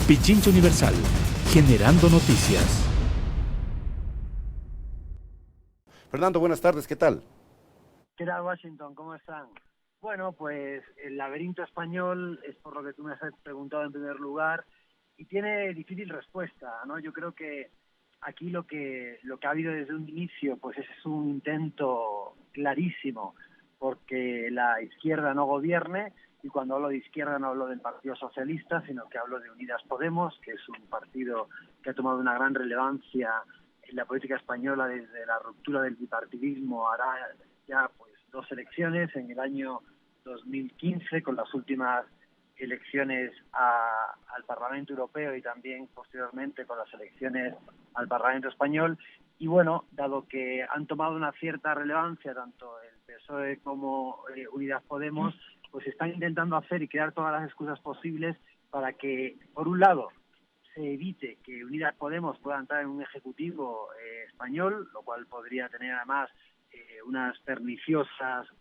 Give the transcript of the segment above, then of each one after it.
Pichincha Universal, generando noticias. Fernando, buenas tardes, ¿qué tal? ¿Qué tal, Washington? ¿Cómo están? Bueno, pues el laberinto español es por lo que tú me has preguntado en primer lugar y tiene difícil respuesta, ¿no? Yo creo que aquí lo que ha habido desde un inicio pues es un intento clarísimo porque la izquierda no gobierne, y cuando hablo de izquierda no hablo del Partido Socialista, sino que hablo de Unidas Podemos, que es un partido que ha tomado una gran relevancia en la política española desde la ruptura del bipartidismo. Hará ya pues 2 elecciones en el año 2015, con las últimas elecciones al Parlamento Europeo y también posteriormente con las elecciones al Parlamento Español. Y bueno, dado que han tomado una cierta relevancia tanto el PSOE como Unidas Podemos, pues están intentando hacer y crear todas las excusas posibles para que, por un lado, se evite que Unidas Podemos pueda entrar en un ejecutivo español, lo cual podría tener además unos perniciosos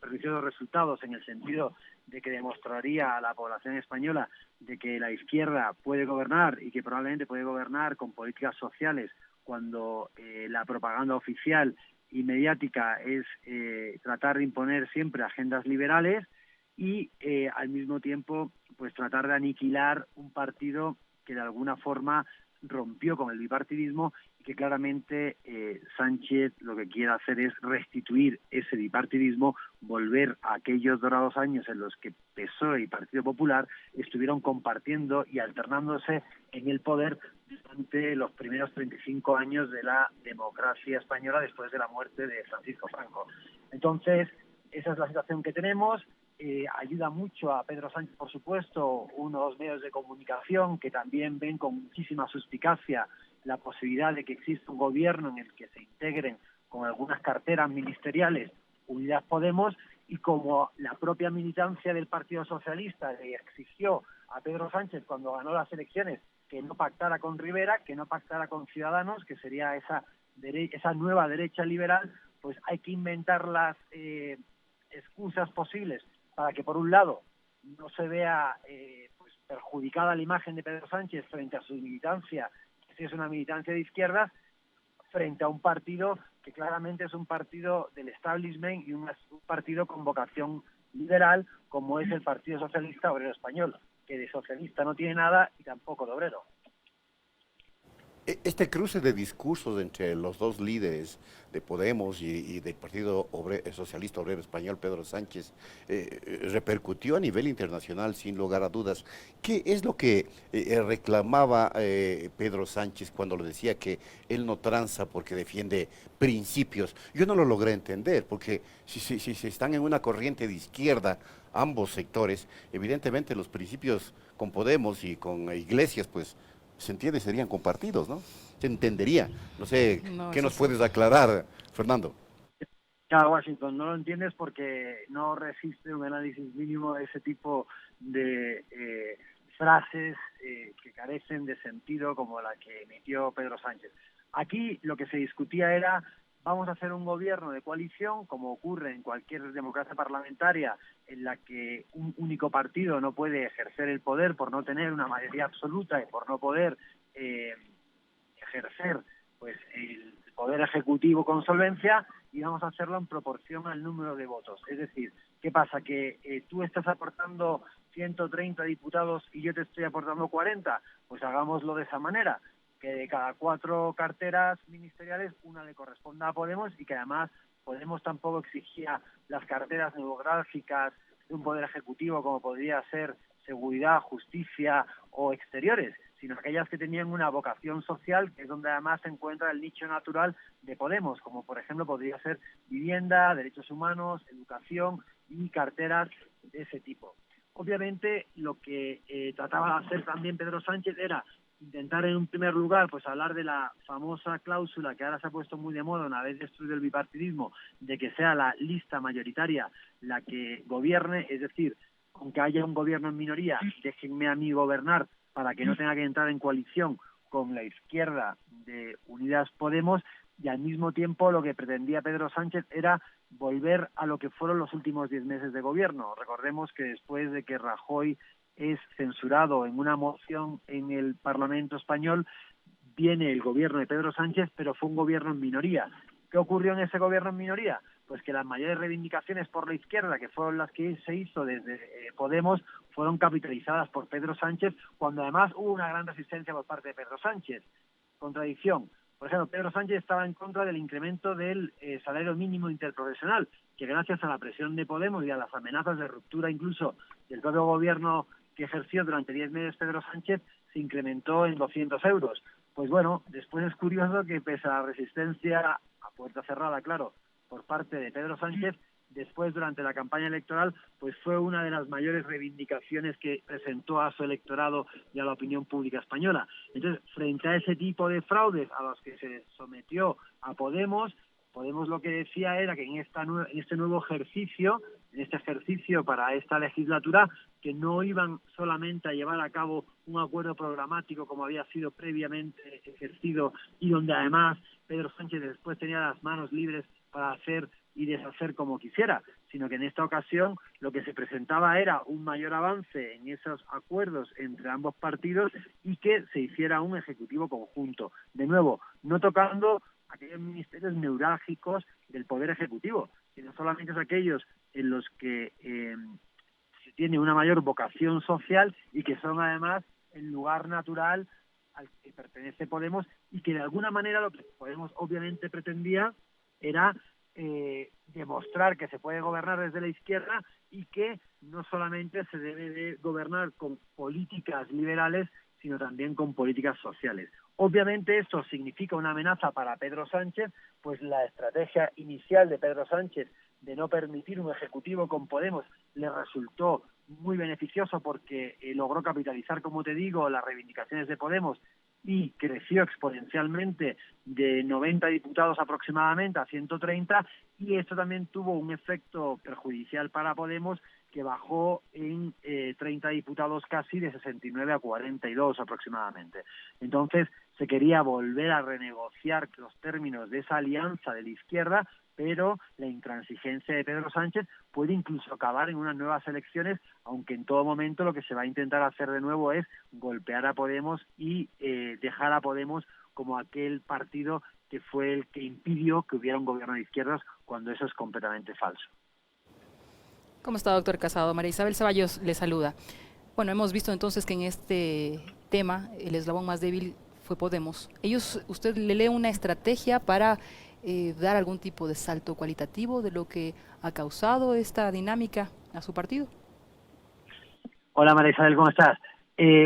resultados, en el sentido de que demostraría a la población española de que la izquierda puede gobernar y que probablemente puede gobernar con políticas sociales cuando la propaganda oficial y mediática es tratar de imponer siempre agendas liberales y al mismo tiempo pues tratar de aniquilar un partido que de alguna forma rompió con el bipartidismo y que claramente Sánchez lo que quiere hacer es restituir ese bipartidismo, volver a aquellos dorados años en los que PSOE y Partido Popular estuvieron compartiendo y alternándose en el poder durante los primeros 35 años de la democracia española después de la muerte de Francisco Franco. Entonces, esa es la situación que tenemos. Ayuda mucho a Pedro Sánchez, por supuesto, unos medios de comunicación que también ven con muchísima suspicacia la posibilidad de que exista un gobierno en el que se integren con algunas carteras ministeriales Unidas Podemos, y como la propia militancia del Partido Socialista le exigió a Pedro Sánchez cuando ganó las elecciones que no pactara con Rivera, que no pactara con Ciudadanos, que sería esa nueva derecha liberal, pues hay que inventar las excusas posibles para que, por un lado, no se vea pues perjudicada la imagen de Pedro Sánchez frente a su militancia, que sí es una militancia de izquierdas, frente a un partido que claramente es un partido del establishment y un partido con vocación liberal, como es el Partido Socialista Obrero Español, que de socialista no tiene nada y tampoco de obrero. Este cruce de discursos entre los dos líderes de Podemos y del Partido Socialista Obrero Español, Pedro Sánchez, repercutió a nivel internacional sin lugar a dudas. ¿Qué es lo que reclamaba Pedro Sánchez cuando le decía que él no tranza porque defiende principios? Yo no lo logré entender, porque si están en una corriente de izquierda, ambos sectores, evidentemente los principios con Podemos y con Iglesias, pues se entiende, serían compartidos, ¿no? Se entendería. No sé, No, ¿qué eso nos sí. puedes aclarar, Fernando? Claro, Washington, no lo entiendes porque no resiste un análisis mínimo de ese tipo de frases que carecen de sentido, como la que emitió Pedro Sánchez. Aquí lo que se discutía era: vamos a hacer un gobierno de coalición, como ocurre en cualquier democracia parlamentaria, en la que un único partido no puede ejercer el poder por no tener una mayoría absoluta y por no poder ejercer pues el poder ejecutivo con solvencia, y vamos a hacerlo en proporción al número de votos. Es decir, ¿qué pasa? ¿Que tú estás aportando 130 diputados y yo te estoy aportando 40? Pues hagámoslo de esa manera, que de cada 4 carteras ministeriales una le corresponda a Podemos, y que además Podemos tampoco exigía las carteras neurálgicas de un poder ejecutivo como podría ser seguridad, justicia o exteriores, sino aquellas que tenían una vocación social, que es donde además se encuentra el nicho natural de Podemos, como por ejemplo podría ser vivienda, derechos humanos, educación y carteras de ese tipo. Obviamente lo que trataba de hacer también Pedro Sánchez era intentar en un primer lugar pues hablar de la famosa cláusula que ahora se ha puesto muy de moda una vez destruido el bipartidismo, de que sea la lista mayoritaria la que gobierne, es decir, aunque haya un gobierno en minoría, déjenme a mí gobernar para que no tenga que entrar en coalición con la izquierda de Unidas Podemos. Y al mismo tiempo lo que pretendía Pedro Sánchez era volver a lo que fueron los últimos 10 meses de gobierno. Recordemos que después de que Rajoy es censurado en una moción en el Parlamento español, viene el gobierno de Pedro Sánchez, pero fue un gobierno en minoría. ¿Qué ocurrió en ese gobierno en minoría? Pues que las mayores reivindicaciones por la izquierda, que fueron las que se hizo desde Podemos, fueron capitalizadas por Pedro Sánchez, cuando además hubo una gran resistencia por parte de Pedro Sánchez. Contradicción. Por ejemplo, Pedro Sánchez estaba en contra del incremento del salario mínimo interprofesional, que gracias a la presión de Podemos y a las amenazas de ruptura incluso del propio gobierno que ejerció durante 10 meses Pedro Sánchez, se incrementó en 200 euros. Pues bueno, después es curioso que pese a la resistencia a puerta cerrada, claro, por parte de Pedro Sánchez, después durante la campaña electoral, pues fue una de las mayores reivindicaciones que presentó a su electorado y a la opinión pública española. Entonces, frente a ese tipo de fraudes a los que se sometió a Podemos lo que decía era que en este nuevo ejercicio, en este ejercicio para esta legislatura, que no iban solamente a llevar a cabo un acuerdo programático como había sido previamente ejercido y donde además Pedro Sánchez después tenía las manos libres para hacer y deshacer como quisiera, sino que en esta ocasión lo que se presentaba era un mayor avance en esos acuerdos entre ambos partidos y que se hiciera un ejecutivo conjunto. De nuevo, no tocando aquellos ministerios neurálgicos del Poder Ejecutivo, sino solamente aquellos en los que se tiene una mayor vocación social y que son además el lugar natural al que pertenece Podemos y que de alguna manera lo que Podemos obviamente pretendía era demostrar que se puede gobernar desde la izquierda y que no solamente se debe de gobernar con políticas liberales, sino también con políticas sociales. Obviamente esto significa una amenaza para Pedro Sánchez, pues la estrategia inicial de Pedro Sánchez de no permitir un ejecutivo con Podemos le resultó muy beneficioso porque logró capitalizar, como te digo, las reivindicaciones de Podemos y creció exponencialmente de 90 diputados aproximadamente a 130, y esto también tuvo un efecto perjudicial para Podemos, que bajó en 30 diputados casi, de 69 a 42 aproximadamente. Entonces se quería volver a renegociar los términos de esa alianza de la izquierda, pero la intransigencia de Pedro Sánchez puede incluso acabar en unas nuevas elecciones, aunque en todo momento lo que se va a intentar hacer de nuevo es golpear a Podemos y dejar a Podemos como aquel partido que fue el que impidió que hubiera un gobierno de izquierdas, cuando eso es completamente falso. ¿Cómo está, doctor Casado? María Isabel Ceballos le saluda. Bueno, hemos visto entonces que en este tema el eslabón más débil fue Podemos. ¿Usted le lee una estrategia para dar algún tipo de salto cualitativo de lo que ha causado esta dinámica a su partido? Hola María Isabel, ¿cómo estás?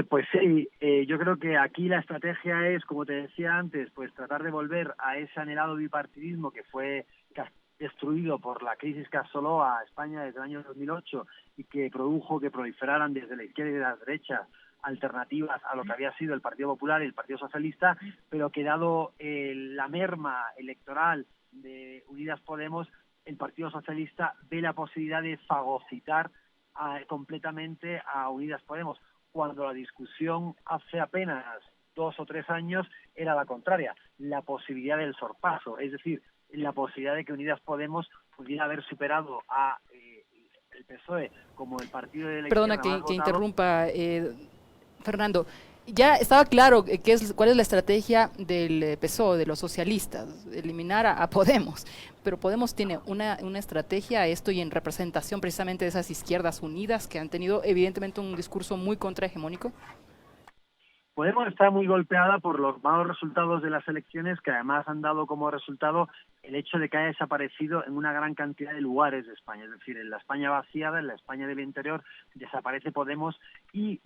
Pues sí, yo creo que aquí la estrategia es, como te decía antes, pues tratar de volver a ese anhelado bipartidismo que fue destruido por la crisis que asoló a España desde el año 2008 y que produjo que proliferaran desde la izquierda y de la derecha alternativas a lo que había sido el Partido Popular y el Partido Socialista, pero que dado la merma electoral de Unidas Podemos, el Partido Socialista ve la posibilidad de fagocitar completamente a Unidas Podemos, cuando la discusión hace apenas 2 o 3 años era la contraria, la posibilidad del sorpaso, es decir, la posibilidad de que Unidas Podemos pudiera haber superado a el PSOE como el partido de la Perdona izquierda que más votado. interrumpa, Fernando. Ya estaba claro cuál es la estrategia del PSOE, de los socialistas, eliminar a Podemos, pero Podemos tiene una estrategia a esto y en representación precisamente de esas izquierdas unidas que han tenido evidentemente un discurso muy contrahegemónico. Podemos estar muy golpeada por los malos resultados de las elecciones, que además han dado como resultado el hecho de que haya desaparecido en una gran cantidad de lugares de España. Es decir, en la España vaciada, en la España del interior, desaparece Podemos y,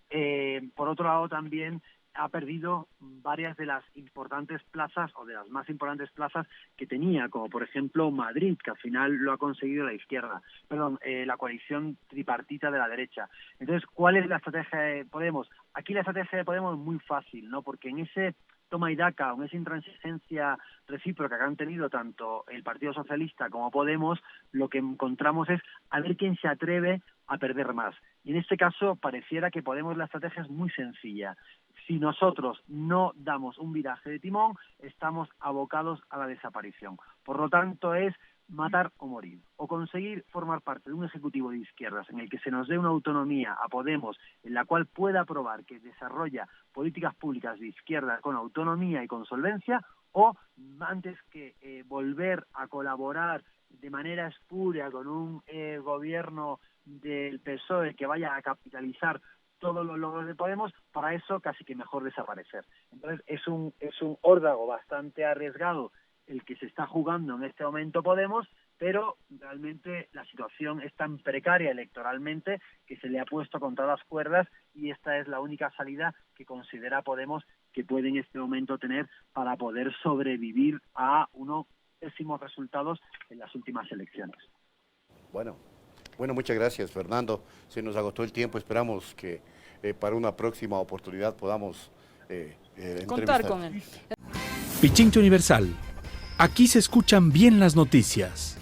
por otro lado, también ha perdido varias de las importantes plazas o de las más importantes plazas que tenía, como por ejemplo Madrid, que al final lo ha conseguido la izquierda, la coalición tripartita de la derecha. Entonces, ¿cuál es la estrategia de Podemos? Aquí la estrategia de Podemos es muy fácil, ¿no? Porque en ese toma y daca, o en esa intransigencia recíproca que han tenido tanto el Partido Socialista como Podemos, lo que encontramos es a ver quién se atreve a perder más. Y en este caso pareciera que Podemos, la estrategia es muy sencilla. Si nosotros no damos un viraje de timón, estamos abocados a la desaparición. Por lo tanto, es matar o morir, o conseguir formar parte de un ejecutivo de izquierdas en el que se nos dé una autonomía a Podemos, en la cual pueda probar que desarrolla políticas públicas de izquierda con autonomía y con solvencia, o antes que volver a colaborar de manera espuria con un gobierno del PSOE que vaya a capitalizar todos los logros de Podemos, para eso casi que mejor desaparecer. Entonces es un órdago bastante arriesgado el que se está jugando en este momento Podemos, pero realmente la situación es tan precaria electoralmente que se le ha puesto contra las cuerdas y esta es la única salida que considera Podemos que puede en este momento tener para poder sobrevivir a unos pésimos resultados en las últimas elecciones. Bueno, muchas gracias, Fernando. Se nos agotó el tiempo. Esperamos que para una próxima oportunidad podamos Contar con él. Pichincha Universal. Aquí se escuchan bien las noticias.